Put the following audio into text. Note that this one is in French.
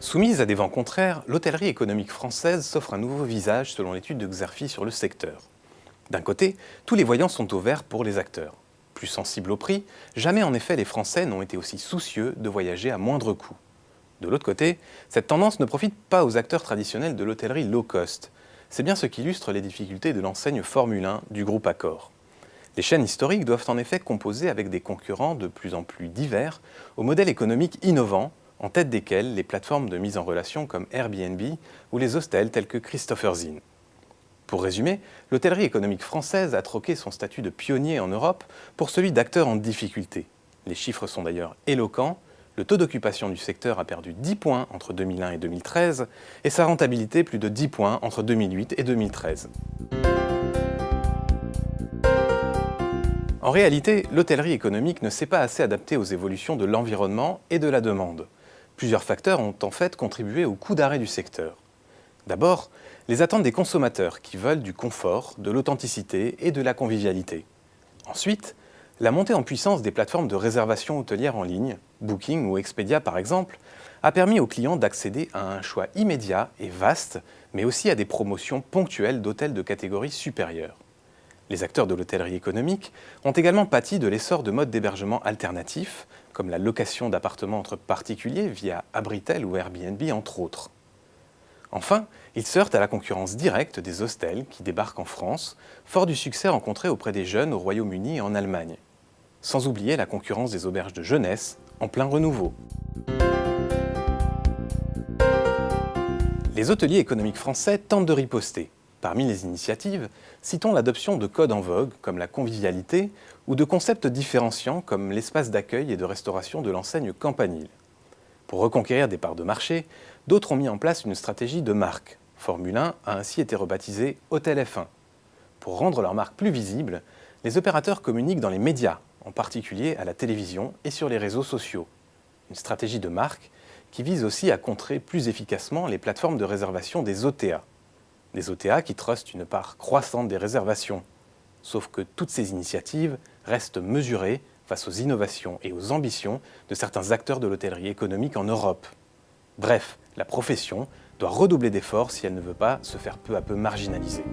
Soumise à des vents contraires, l'hôtellerie économique française s'offre un nouveau visage selon l'étude de Xerfi sur le secteur. D'un côté, tous les voyants sont au vert pour les acteurs. Plus sensibles au prix, jamais en effet les Français n'ont été aussi soucieux de voyager à moindre coût. De l'autre côté, cette tendance ne profite pas aux acteurs traditionnels de l'hôtellerie low cost. C'est bien ce qu'illustre les difficultés de l'enseigne Formule 1 du groupe Accor. Les chaînes historiques doivent en effet composer avec des concurrents de plus en plus divers, au modèle économique innovant, en tête desquels les plateformes de mise en relation comme Airbnb ou les hostels tels que Christopher's Inn. Pour résumer, l'hôtellerie économique française a troqué son statut de pionnier en Europe pour celui d'acteur en difficulté. Les chiffres sont d'ailleurs éloquents. Le taux d'occupation du secteur a perdu 10 points entre 2001 et 2013 et sa rentabilité plus de 10 points entre 2008 et 2013. En réalité, l'hôtellerie économique ne s'est pas assez adaptée aux évolutions de l'environnement et de la demande. Plusieurs facteurs ont en fait contribué au coup d'arrêt du secteur. D'abord, les attentes des consommateurs qui veulent du confort, de l'authenticité et de la convivialité. Ensuite, la montée en puissance des plateformes de réservation hôtelière en ligne, Booking ou Expedia par exemple, a permis aux clients d'accéder à un choix immédiat et vaste, mais aussi à des promotions ponctuelles d'hôtels de catégorie supérieure. Les acteurs de l'hôtellerie économique ont également pâti de l'essor de modes d'hébergement alternatifs, comme la location d'appartements entre particuliers via Abritel ou Airbnb entre autres. Enfin, ils se heurtent à la concurrence directe des hostels qui débarquent en France, fort du succès rencontré auprès des jeunes au Royaume-Uni et en Allemagne. Sans oublier la concurrence des auberges de jeunesse, en plein renouveau. Les hôteliers économiques français tentent de riposter. Parmi les initiatives, citons l'adoption de codes en vogue comme la convivialité ou de concepts différenciants comme l'espace d'accueil et de restauration de l'enseigne Campanile. Pour reconquérir des parts de marché, d'autres ont mis en place une stratégie de marque. Formule 1 a ainsi été rebaptisé Hôtel F1. Pour rendre leur marque plus visible, les opérateurs communiquent dans les médias, en particulier à la télévision et sur les réseaux sociaux. Une stratégie de marque qui vise aussi à contrer plus efficacement les plateformes de réservation des OTA. Des OTA qui trustent une part croissante des réservations. Sauf que toutes ces initiatives restent mesurées face aux innovations et aux ambitions de certains acteurs de l'hôtellerie économique en Europe. Bref, la profession doit redoubler d'efforts si elle ne veut pas se faire peu à peu marginaliser.